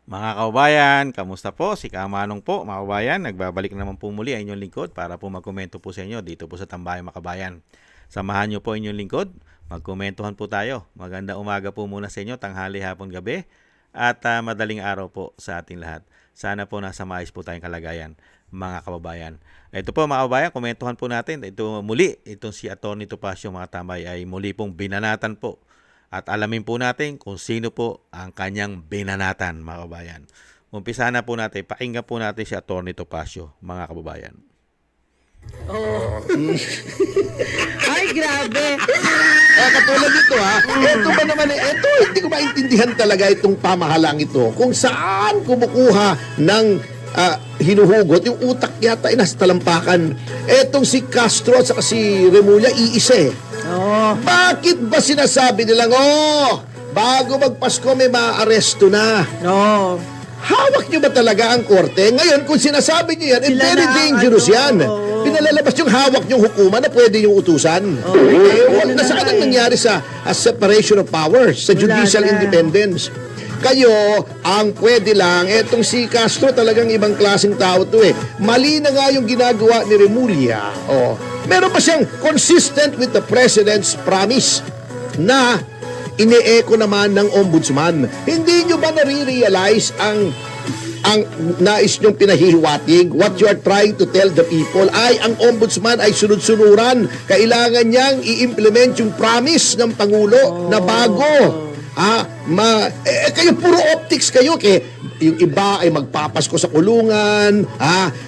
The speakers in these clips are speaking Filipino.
Mga kababayan, kamusta po? Si Kamanong po, mga kababayan. Nagbabalik naman po muli ang inyong lingkod para po magkomento po sa inyo dito po sa Tambayang Makabayan. Samahan niyo po inyong lingkod. Magkomentuhan po tayo. Maganda umaga po muna sa inyo, tanghali, hapon, gabi. At madaling araw po sa ating lahat. Sana po nasa maayos po tayong kalagayan, mga kababayan. Ito po mga kababayan, komentuhan po natin. Ito muli, itong si Atty. Topacio mga tambay ay muli pong binanatan po. At alamin po natin kung sino po ang kanyang binanatan, mga kababayan. Umpisa na po natin, pakinggan po natin si Atty. Topacio, mga kababayan. Oh. Ay, grabe. Katulad nito ito ba naman ito, hindi ko maintindihan talaga itong pamahalang ito. Kung saan kumukuha ng hinuhugot, yung utak yata ay nasa talampakan. Etong si Castro at saka si Remulla, iisa eh. Oh. Bakit ba sinasabi nilang, bago magpasko may maaresto na? No. Hawak niyo ba talaga ang korte? Ngayon, kung sinasabi niyo yan, Sila very na ang dangerous ano, yan. oo. Pinalalabas yung hawak niyong hukuman na pwede niyong utusan. Ganun na Nasaan nga ang eh. nangyari sa separation of powers, sa Wala judicial na. independence? Kayo, ang pwede lang, etong si Castro talagang ibang klaseng tao to eh. Mali na nga yung ginagawa ni Remulla. Meron pa siyang consistent with the President's promise na ine-echo naman ng ombudsman. Hindi nyo ba nare-realize ang nais nyong pinahihiwatig? What you are trying to tell the people ay ang ombudsman ay sunod-sunuran. Kailangan niyang i-implement yung promise ng Pangulo na bago. Kayo puro optics kayo. Yung iba ay magpapasko sa kulungan.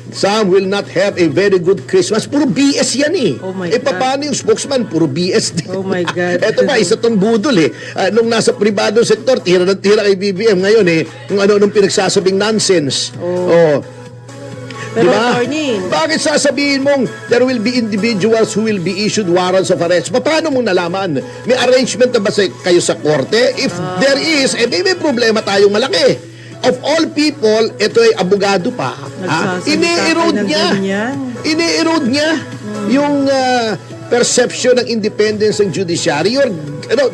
Some will not have a very good Christmas. Puro BS yan eh. Oh my God. Paano yung spokesman? Puro BS din. Oh my God. Ito pa, isa tong budol eh. Nung nasa pribadong sektor, tira ng tira kay BBM. Ngayon kung nung pinagsasabing nonsense. Pero Diba? attorney, Bakit sasabihin mong there will be individuals who will be issued warrants of arrest? Paano mong nalaman? May arrangement na ba kayo sa korte? If there is, may problema tayong malaki. Of all people, ito ay abogado pa. nagsasalita Ini-erode ka ng niya. ganyan. Ini-erode niya yung perception ng independence ng judiciary.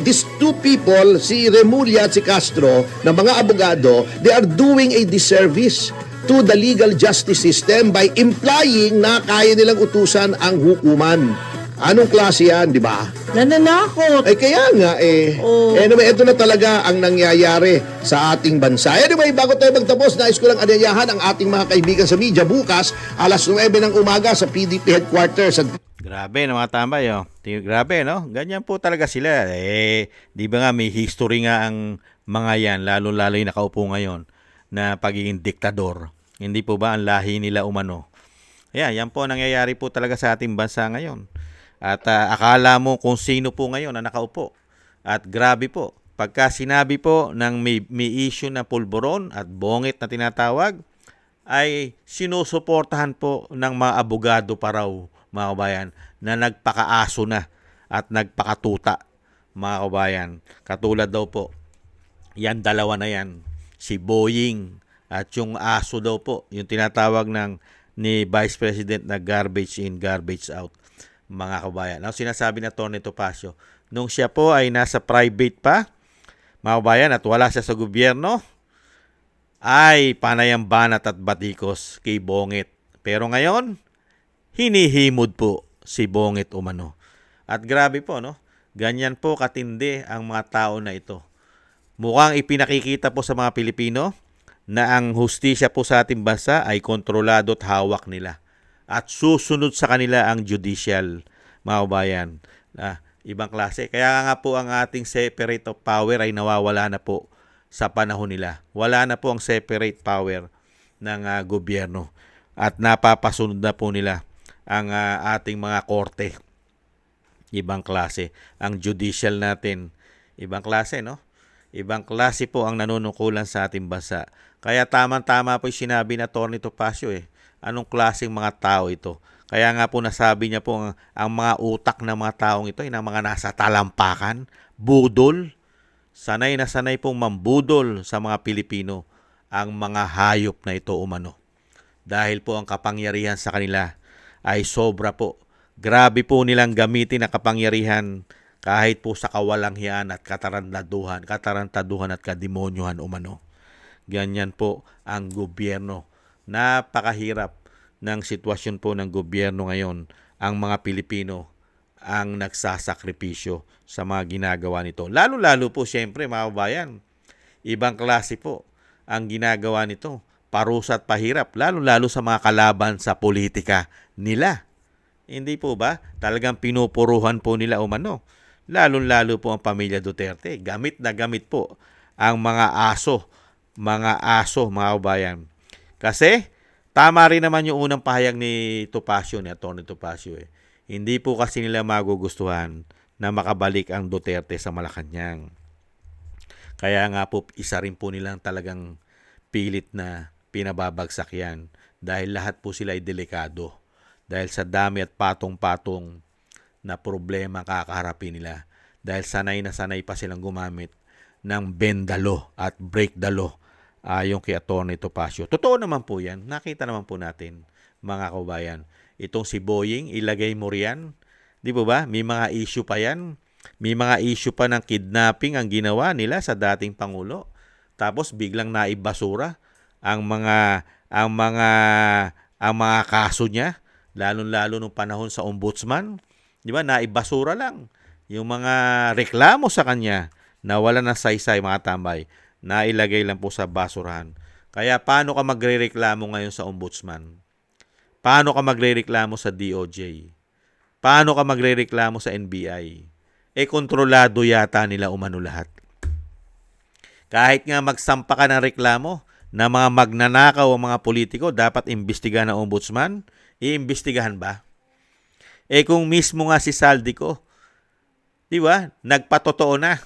These two people, si Remulla at si Castro, na mga abogado, they are doing a disservice to the legal justice system by implying na kaya nilang utusan ang hukuman. Anong klase yan, di ba? Nananakot. Ay kaya nga Oh. Anyway, ito na talaga ang nangyayari sa ating bansa. Anyway, bago tayo magtapos, nais ko lang anyayahan ang ating mga kaibigan sa media bukas, alas 9 ng umaga sa PDP headquarters. Grabe na mga tambay, oh. Grabe, no? Ganyan po talaga sila. Di ba nga may history nga ang mga yan, lalo-lalo yung nakaupo ngayon na pagiging diktador. Hindi po ba ang lahi nila umano? Yan po ang nangyayari po talaga sa ating bansa ngayon. At akala mo kung sino po ngayon na nakaupo. At grabe po, pagka sinabi po ng may issue na pulburon at bongit na tinatawag, ay sinusuportahan po ng mga abogado pa raw, mga kabayan, na nagpakaaso na at nagpakatuta, mga kabayan. Katulad daw po, yan dalawa na yan, si Boying at yung aso daw po, yung tinatawag ni Vice President na garbage in, garbage out, mga kabayan. Ang sinasabi na Atty. Topacio, nung siya po ay nasa private pa, mga kabayan, at wala siya sa gobyerno, ay panayang banat at batikos kay Bongit. Pero ngayon, hinihimod po si Bongit umano. At grabe po, no? Ganyan po katindi ang mga tao na ito. Mukhang ipinakikita po sa mga Pilipino na ang hustisya po sa ating bansa ay kontrolado at hawak nila. At susunod sa kanila ang judicial, mga kabayan. Ibang klase. Kaya nga po ang ating separate of power ay nawawala na po sa panahon nila. Wala na po ang separate power ng gobyerno. At napapasunod na po nila ang ating mga korte. Ibang klase. Ang judicial natin, ibang klase, no? Ibang klase po ang nanunukulan sa ating bansa. Kaya tamang-tama po yung sinabi na Atty. Topacio Anong klaseng mga tao ito? Kaya nga po nasabi niya po ang mga utak ng mga taong ito ay ng mga nasa talampakan, budol. Sanay na sanay pong mambudol sa mga Pilipino ang mga hayop na ito umano. Dahil po ang kapangyarihan sa kanila ay sobra po. Grabe po nilang gamitin ang kapangyarihan kahit po sa kawalanghyan at katarantaduhan at kademonyohan umano. Ganyan po ang gobyerno. Napakahirap ng sitwasyon po ng gobyerno ngayon. Ang mga Pilipino ang nagsasakripisyo sa mga ginagawa nito. Lalo-lalo po siyempre mga kababayan, ibang klase po ang ginagawa nito. Parusa at pahirap, lalo-lalo sa mga kalaban sa politika nila. Hindi po ba? Talagang pinupuruhan po nila umano. Lalo-lalo po ang pamilya Duterte. Gamit na gamit po ang mga aso, mga kabayan. Kasi, tama rin naman yung unang pahayag ni Topacio, ni Atty. Topacio. Hindi po kasi nila magugustuhan na makabalik ang Duterte sa Malacanang. Kaya nga po, isa rin po nilang talagang pilit na pinababagsak yan. Dahil lahat po sila ay delikado. Dahil sa dami at patong-patong na problema kakaharapin nila. Dahil sanay na sanay pa silang gumamit ng bend the law at break the law ayon kay Atty. Topacio. Totoo naman po yan. Nakita naman po natin, mga kabayan. Itong si Boying, ilagay mo riyan. Di po ba? May mga issue pa yan. May mga issue pa ng kidnapping ang ginawa nila sa dating Pangulo. Tapos biglang naibasura ang mga kaso niya, lalo-lalo nung panahon sa ombudsman. Di ba? Naibasura lang yung mga reklamo sa kanya na wala na saysay, mga tambay, nailagay lang po sa basurahan. Kaya paano ka magrereklamo ngayon sa ombudsman? Paano ka magrereklamo sa DOJ? Paano ka magrereklamo sa NBI? Kontrolado yata nila umano lahat. Kahit nga magsampa ka ng reklamo na mga magnanakaw ang mga politiko, dapat imbestigahan ng ombudsman, iimbestigahan ba? Kung mismo nga si Saldico, di ba, nagpatotoo na,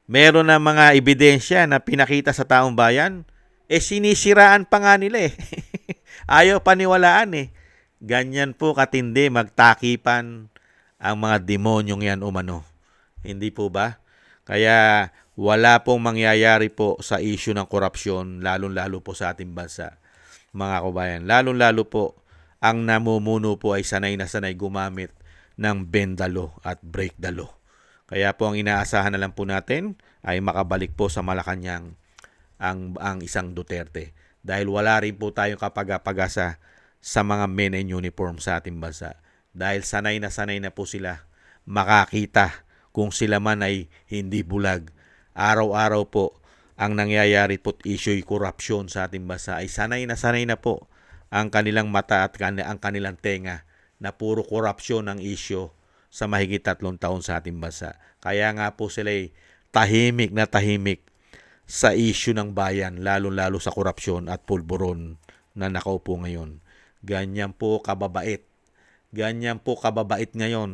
meron na mga ebidensya na pinakita sa taong bayan, sinisiraan pa nga nila Ayaw paniwalaan Ganyan po katindi magtakipan ang mga demonyong yan umano. Hindi po ba? Kaya wala pong mangyayari po sa issue ng korupsyon, lalong-lalo po sa ating bansa, mga kabayan. Lalong-lalo po, ang namumuno po ay sanay na sanay gumamit ng bend the law at break the law. Kaya po ang inaasahan na lang po natin ay makabalik po sa Malacanang ang isang Duterte. Dahil wala rin po tayong kapag-pagasa sa mga men in uniform sa ating bansa. Dahil sanay na po sila makakita kung sila man ay hindi bulag. Araw-araw po ang nangyayari po issue korupsyon sa ating bansa ay sanay na po ang kanilang mata at ang kanilang tenga na puro korupsyon ang issue sa mahigit 3 taon sa ating bansa. Kaya nga po sila ay tahimik sa issue ng bayan, lalo-lalo sa korupsyon at pulburon na nakaupo ngayon. Ganyan po kababait ngayon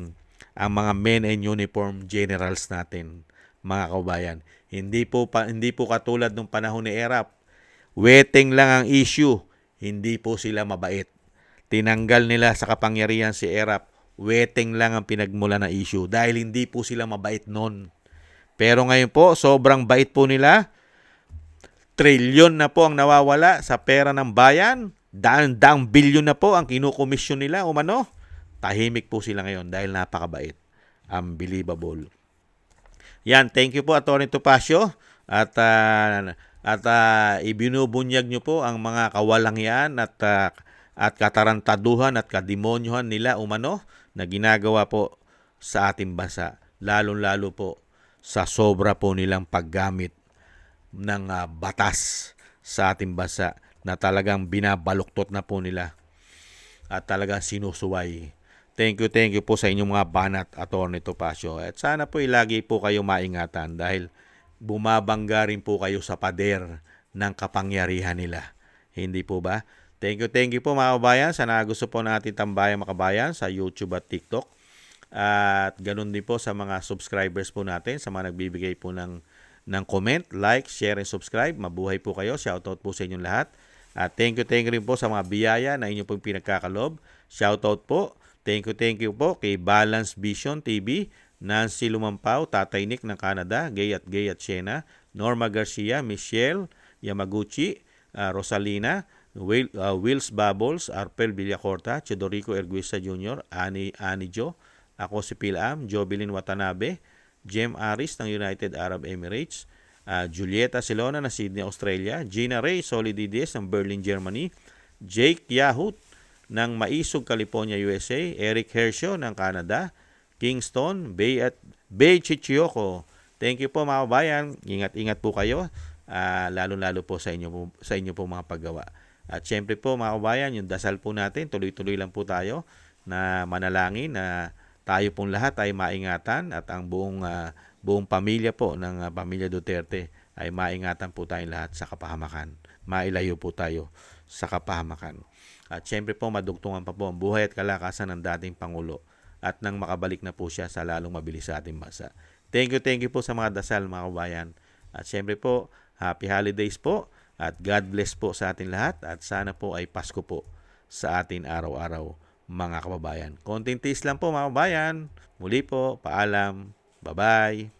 ang mga men in uniform generals natin, mga kabayan. Hindi po katulad nung panahon ni Erap. Weteng lang ang issue, hindi po sila mabait. Tinanggal nila sa kapangyarihan si Erap. Weteng lang ang pinagmula na issue dahil hindi po sila mabait noon. Pero ngayon po, sobrang bait po nila. Trilyon na po ang nawawala sa pera ng bayan. Daang bilyon na po ang kinukomisyon nila umano. Tahimik po sila ngayon dahil napakabait. Unbelievable. Yan, thank you po Atty. Topacio at ibinubunyag nyo po ang mga kawalangian at katarantaduhan at kademonyohan nila umano na ginagawa po sa ating bansa. Lalo-lalo po sa sobra po nilang paggamit ng batas sa ating bansa na talagang binabaluktot na po nila at talagang sinusuway. Thank you po sa inyong mga banat, Atty. Topacio. At sana po lagi po kayo maingatan dahil bumabangga rin po kayo sa pader ng kapangyarihan nila. Hindi po ba? Thank you po mga kabayan. Sana gusto po natin tambayan mga kabayan sa YouTube at TikTok. At ganun din po sa mga subscribers po natin, sa mga nagbibigay po ng comment, like, share, and subscribe. Mabuhay po kayo. Shoutout po sa inyong lahat. At thank you rin po sa mga biyaya na inyo pong pinagkakalob. Shoutout po. Thank you po kay Balance Vision TV, Nancy Lumampao, Tatay Nick ng Canada, Gay at Shena, Norma Garcia, Michelle Yamaguchi, Rosalina, Wills Bubbles, Arpel Villacorta, Chodorico Erguisa Jr., Ani Jo, ako si Pilam, Jobilin Watanabe, Jem Aris ng United Arab Emirates, Julieta Silona ng Sydney, Australia, Gina Ray Solidides ng Berlin, Germany, Jake Yahut ng Maisog, California, USA, Eric Hershio ng Canada, Kingston, Bay Chichioko. Thank you po mga kabayan. Ingat-ingat po kayo, lalo-lalo po sa inyo po mga paggawa. At syempre po mga kabayan, yung dasal po natin, tuloy-tuloy lang po tayo na manalangin na tayo pong lahat ay maingatan at ang buong pamilya po ng pamilya Duterte ay maingatan po tayong lahat sa kapahamakan. Mailayo po tayo sa kapahamakan. At syempre po madugtungan pa po ang buhay at kalakasan ng dating Pangulo at nang makabalik na po siya sa lalong mabilis sa ating bansa. Thank you po sa mga dasal mga kabayan. At syempre po, happy holidays po at God bless po sa ating lahat at sana po ay Pasko po sa atin araw-araw mga kababayan. Konting tiis lang po mga kababayan. Muli po, paalam. Bye-bye.